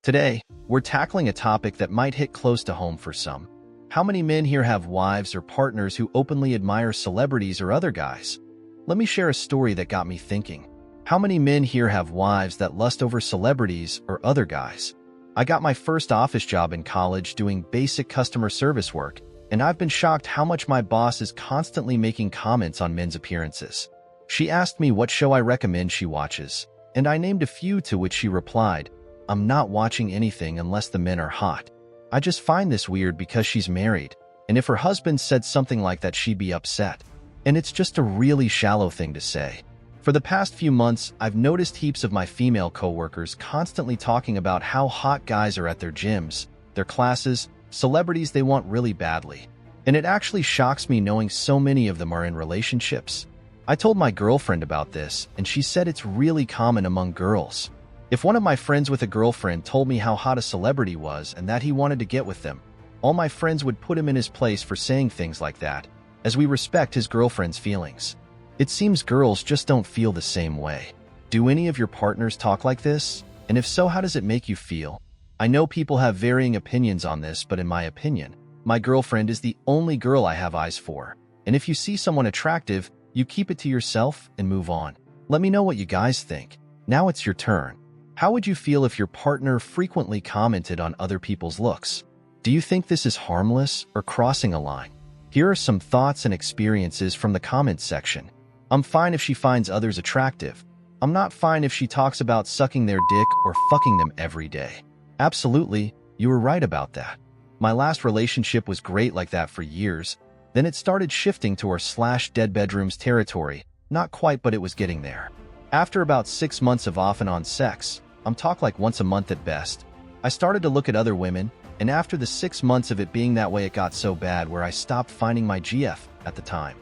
Today, we're tackling a topic that might hit close to home for some. How many men here have wives or partners who openly admire celebrities or other guys? Let me share a story that got me thinking. How many men here have wives that lust over celebrities or other guys? I got my first office job in college doing basic customer service work, and I've been shocked how much my boss is constantly making comments on men's appearances. She asked me what show I recommend she watches, and I named a few, to which she replied, "I'm not watching anything unless the men are hot." I just find this weird because she's married, and if her husband said something like that, she'd be upset. And it's just a really shallow thing to say. For the past few months, I've noticed heaps of my female coworkers constantly talking about how hot guys are at their gyms, their classes, celebrities they want really badly. And it actually shocks me knowing so many of them are in relationships. I told my girlfriend about this, and she said it's really common among girls. If one of my friends with a girlfriend told me how hot a celebrity was and that he wanted to get with them, all my friends would put him in his place for saying things like that, as we respect his girlfriend's feelings. It seems girls just don't feel the same way. Do any of your partners talk like this? And if so, how does it make you feel? I know people have varying opinions on this, but in my opinion, my girlfriend is the only girl I have eyes for. And if you see someone attractive, you keep it to yourself and move on. Let me know what you guys think. Now it's your turn. How would you feel if your partner frequently commented on other people's looks? Do you think this is harmless or crossing a line? Here are some thoughts and experiences from the comments section. I'm fine if she finds others attractive. I'm not fine if she talks about sucking their dick or fucking them every day. Absolutely, you were right about that. My last relationship was great like that for years. Then it started shifting to our /dead bedrooms territory. Not quite, but it was getting there. After about 6 months of off and on sex, I'm talking like once a month at best, I started to look at other women, and after the 6 months of it being that way, it got so bad where I stopped finding my GF, at the time,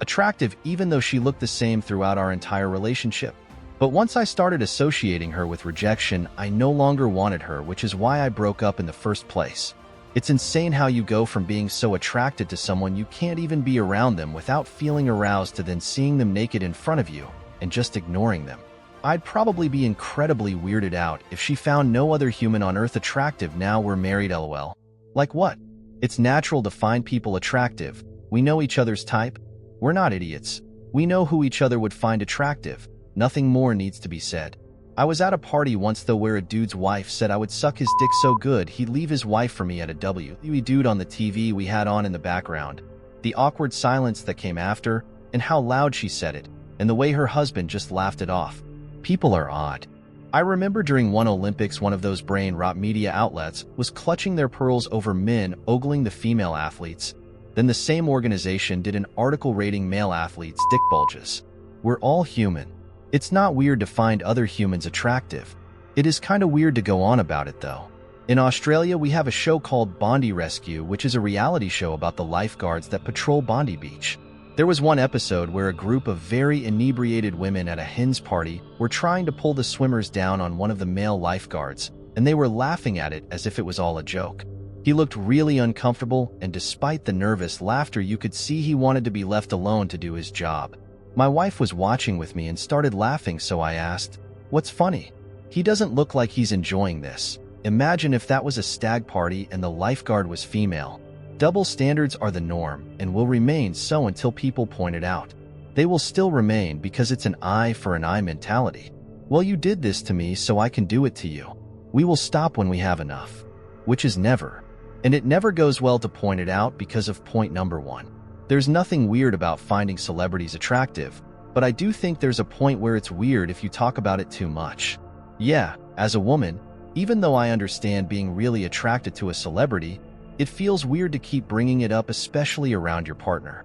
attractive, even though she looked the same throughout our entire relationship. But once I started associating her with rejection, I no longer wanted her, which is why I broke up in the first place. It's insane how you go from being so attracted to someone you can't even be around them without feeling aroused to then seeing them naked in front of you and just ignoring them. I'd probably be incredibly weirded out if she found no other human on earth attractive. Now we're married, lol. Like what? It's natural to find people attractive. We know each other's type. We're not idiots. We know who each other would find attractive. Nothing more needs to be said. I was at a party once though where a dude's wife said I would suck his dick so good he'd leave his wife for me at a dude on the TV we had on in the background. The awkward silence that came after, and how loud she said it, and the way her husband just laughed it off. People are odd. I remember during one Olympics, one of those brain rot media outlets was clutching their pearls over men ogling the female athletes. Then the same organization did an article rating male athletes' dick bulges. We're all human. It's not weird to find other humans attractive. It is kinda weird to go on about it though. In Australia, we have a show called Bondi Rescue, which is a reality show about the lifeguards that patrol Bondi Beach. There was one episode where a group of very inebriated women at a hen's party were trying to pull the swimmers down on one of the male lifeguards, and they were laughing at it as if it was all a joke. He looked really uncomfortable, and despite the nervous laughter, you could see he wanted to be left alone to do his job. My wife was watching with me and started laughing, so I asked, "What's funny? He doesn't look like he's enjoying this." Imagine if that was a stag party and the lifeguard was female. Double standards are the norm and will remain so until people point it out. They will still remain because it's an eye for an eye mentality. Well, you did this to me, so I can do it to you. We will stop when we have enough. Which is never. And it never goes well to point it out because of point number one. There's nothing weird about finding celebrities attractive, but I do think there's a point where it's weird if you talk about it too much. Yeah, as a woman, even though I understand being really attracted to a celebrity, it feels weird to keep bringing it up, especially around your partner.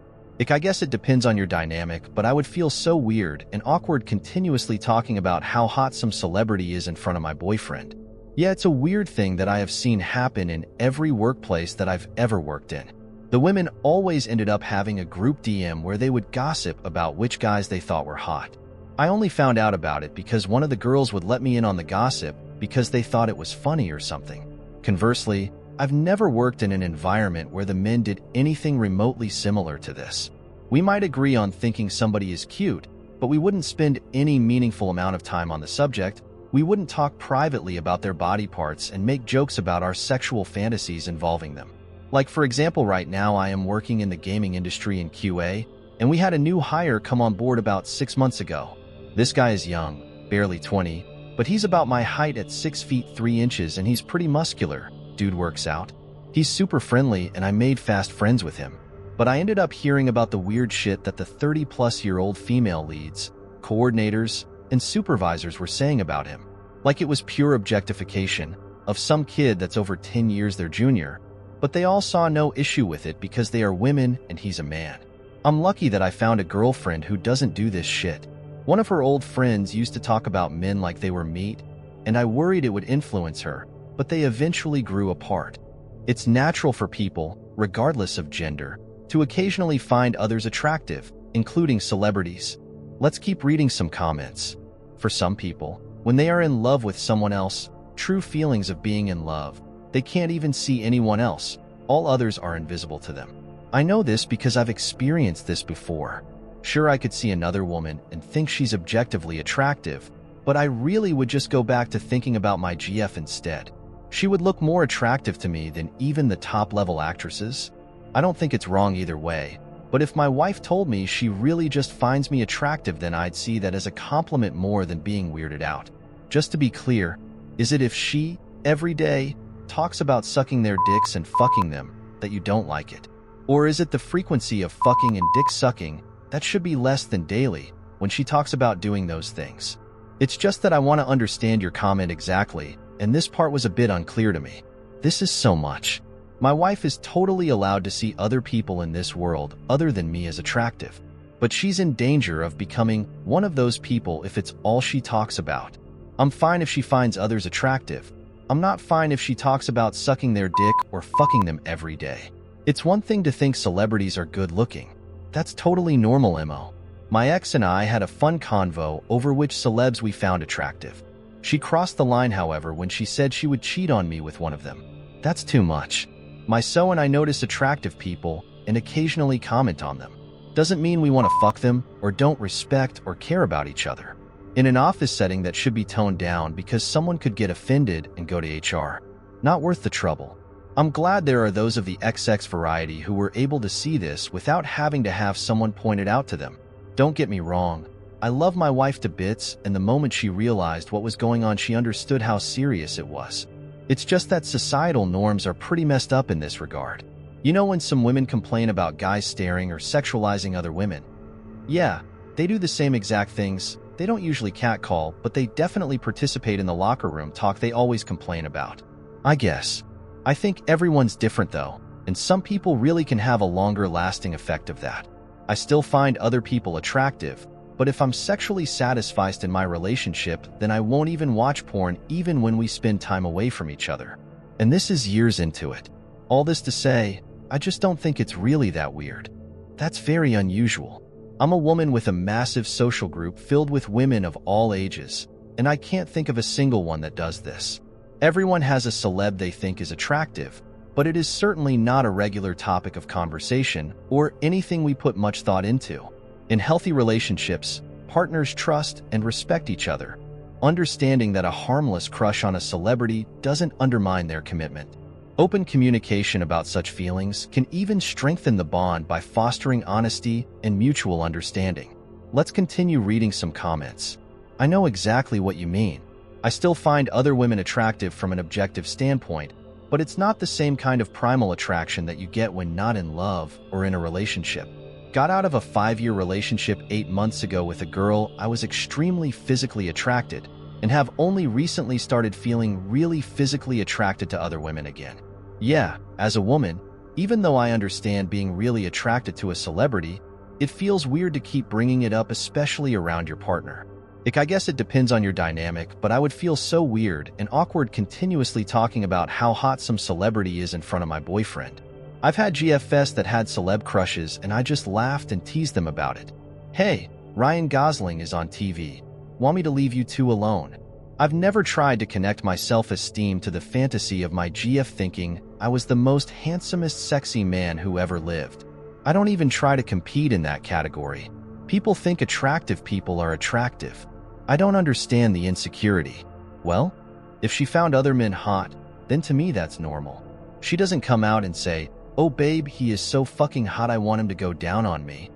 I guess it depends on your dynamic, but I would feel so weird and awkward continuously talking about how hot some celebrity is in front of my boyfriend. Yeah, it's a weird thing that I have seen happen in every workplace that I've ever worked in. The women always ended up having a group DM where they would gossip about which guys they thought were hot. I only found out about it because one of the girls would let me in on the gossip because they thought it was funny or something. Conversely, I've never worked in an environment where the men did anything remotely similar to this. We might agree on thinking somebody is cute, but we wouldn't spend any meaningful amount of time on the subject. We wouldn't talk privately about their body parts and make jokes about our sexual fantasies involving them. Like, for example, right now I am working in the gaming industry in QA, and we had a new hire come on board about 6 months ago. This guy is young, barely 20, but he's about my height at 6 feet 3 inches, and he's pretty muscular. Dude works out. He's super friendly, and I made fast friends with him. But I ended up hearing about the weird shit that the 30-plus-year-old female leads, coordinators, and supervisors were saying about him. Like it was pure objectification of some kid that's over 10 years their junior, but they all saw no issue with it because they are women and he's a man. I'm lucky that I found a girlfriend who doesn't do this shit. One of her old friends used to talk about men like they were meat, and I worried it would influence her, but they eventually grew apart. It's natural for people, regardless of gender, to occasionally find others attractive, including celebrities. Let's keep reading some comments. For some people, when they are in love with someone else, true feelings of being in love, they can't even see anyone else. All others are invisible to them. I know this because I've experienced this before. Sure, I could see another woman and think she's objectively attractive, but I really would just go back to thinking about my GF instead. She would look more attractive to me than even the top-level actresses. I don't think it's wrong either way, but if my wife told me she really just finds me attractive, then I'd see that as a compliment more than being weirded out. Just to be clear, is it if she, every day, talks about sucking their dicks and fucking them, that you don't like it? Or is it the frequency of fucking and dick sucking that should be less than daily when she talks about doing those things? It's just that I want to understand your comment exactly, and this part was a bit unclear to me. This is so much. My wife is totally allowed to see other people in this world other than me as attractive, but she's in danger of becoming one of those people if it's all she talks about. I'm fine if she finds others attractive. I'm not fine if she talks about sucking their dick or fucking them every day. It's one thing to think celebrities are good looking. That's totally normal, MO. My ex and I had a fun convo over which celebs we found attractive. She crossed the line, however, when she said she would cheat on me with one of them. That's too much. My so and I notice attractive people and occasionally comment on them. Doesn't mean we want to fuck them or don't respect or care about each other. In an office setting, that should be toned down because someone could get offended and go to HR. Not worth the trouble. I'm glad there are those of the XX variety who were able to see this without having to have someone point it out to them. Don't get me wrong. I love my wife to bits, and the moment she realized what was going on, she understood how serious it was. It's just that societal norms are pretty messed up in this regard. You know, when some women complain about guys staring or sexualizing other women? Yeah, they do the same exact things. They don't usually catcall, but they definitely participate in the locker room talk they always complain about. I guess. I think everyone's different though, and some people really can have a longer lasting effect of that. I still find other people attractive, but if I'm sexually satisfied in my relationship, then I won't even watch porn even when we spend time away from each other. And this is years into it. All this to say, I just don't think it's really that weird. That's very unusual. I'm a woman with a massive social group filled with women of all ages, and I can't think of a single one that does this. Everyone has a celeb they think is attractive, but it is certainly not a regular topic of conversation or anything we put much thought into. In healthy relationships, partners trust and respect each other, understanding that a harmless crush on a celebrity doesn't undermine their commitment. Open communication about such feelings can even strengthen the bond by fostering honesty and mutual understanding. Let's continue reading some comments. I know exactly what you mean. I still find other women attractive from an objective standpoint, but it's not the same kind of primal attraction that you get when not in love or in a relationship. Got out of a 5-year relationship 8 months ago with a girl I was extremely physically attracted, and have only recently started feeling really physically attracted to other women again. Yeah, as a woman, even though I understand being really attracted to a celebrity, it feels weird to keep bringing it up, especially around your partner. I guess it depends on your dynamic, but I would feel so weird and awkward continuously talking about how hot some celebrity is in front of my boyfriend. I've had GFs that had celeb crushes, and I just laughed and teased them about it. Hey, Ryan Gosling is on TV. Want me to leave you two alone? I've never tried to connect my self-esteem to the fantasy of my GF thinking I was the most handsomest sexy man who ever lived. I don't even try to compete in that category. People think attractive people are attractive. I don't understand the insecurity. Well, if she found other men hot, then to me that's normal. She doesn't come out and say, "Oh babe, he is so fucking hot I want him to go down on me."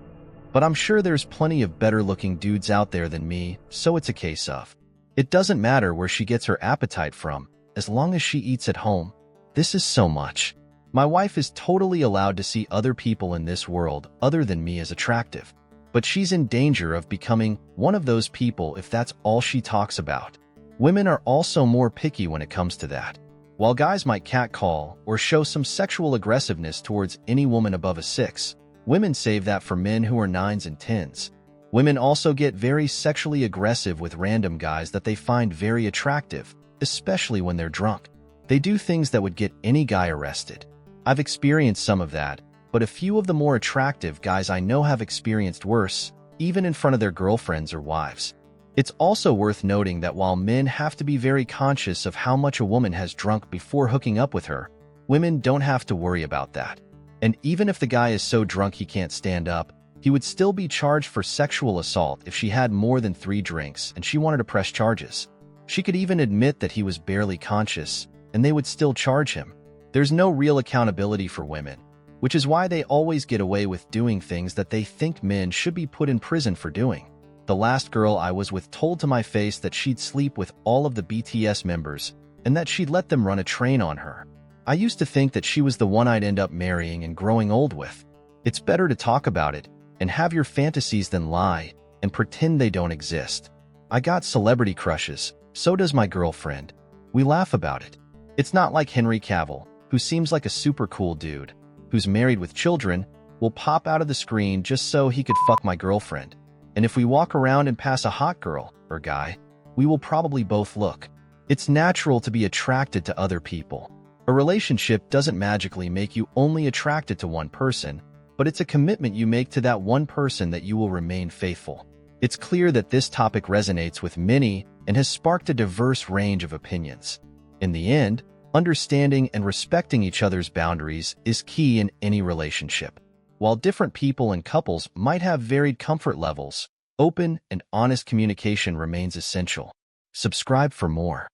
But I'm sure there's plenty of better looking dudes out there than me, so it's a case of, it doesn't matter where she gets her appetite from, as long as she eats at home. This is so much. My wife is totally allowed to see other people in this world other than me as attractive, but she's in danger of becoming one of those people if that's all she talks about. Women are also more picky when it comes to that. While guys might catcall or show some sexual aggressiveness towards any woman above a 6, women save that for men who are 9s and 10s. Women also get very sexually aggressive with random guys that they find very attractive, especially when they're drunk. They do things that would get any guy arrested. I've experienced some of that, but a few of the more attractive guys I know have experienced worse, even in front of their girlfriends or wives. It's also worth noting that while men have to be very conscious of how much a woman has drunk before hooking up with her, women don't have to worry about that. And even if the guy is so drunk he can't stand up, he would still be charged for sexual assault if she had more than 3 drinks and she wanted to press charges. She could even admit that he was barely conscious, and they would still charge him. There's no real accountability for women, which is why they always get away with doing things that they think men should be put in prison for doing. The last girl I was with told to my face that she'd sleep with all of the BTS members and that she'd let them run a train on her. I used to think that she was the one I'd end up marrying and growing old with. It's better to talk about it and have your fantasies than lie and pretend they don't exist. I got celebrity crushes, so does my girlfriend. We laugh about it. It's not like Henry Cavill, who seems like a super cool dude, who's married with children, will pop out of the screen just so he could fuck my girlfriend. And if we walk around and pass a hot girl or guy, we will probably both look. It's natural to be attracted to other people. A relationship doesn't magically make you only attracted to one person, but it's a commitment you make to that one person that you will remain faithful. It's clear that this topic resonates with many and has sparked a diverse range of opinions. In the end, understanding and respecting each other's boundaries is key in any relationship. While different people and couples might have varied comfort levels, open and honest communication remains essential. Subscribe for more.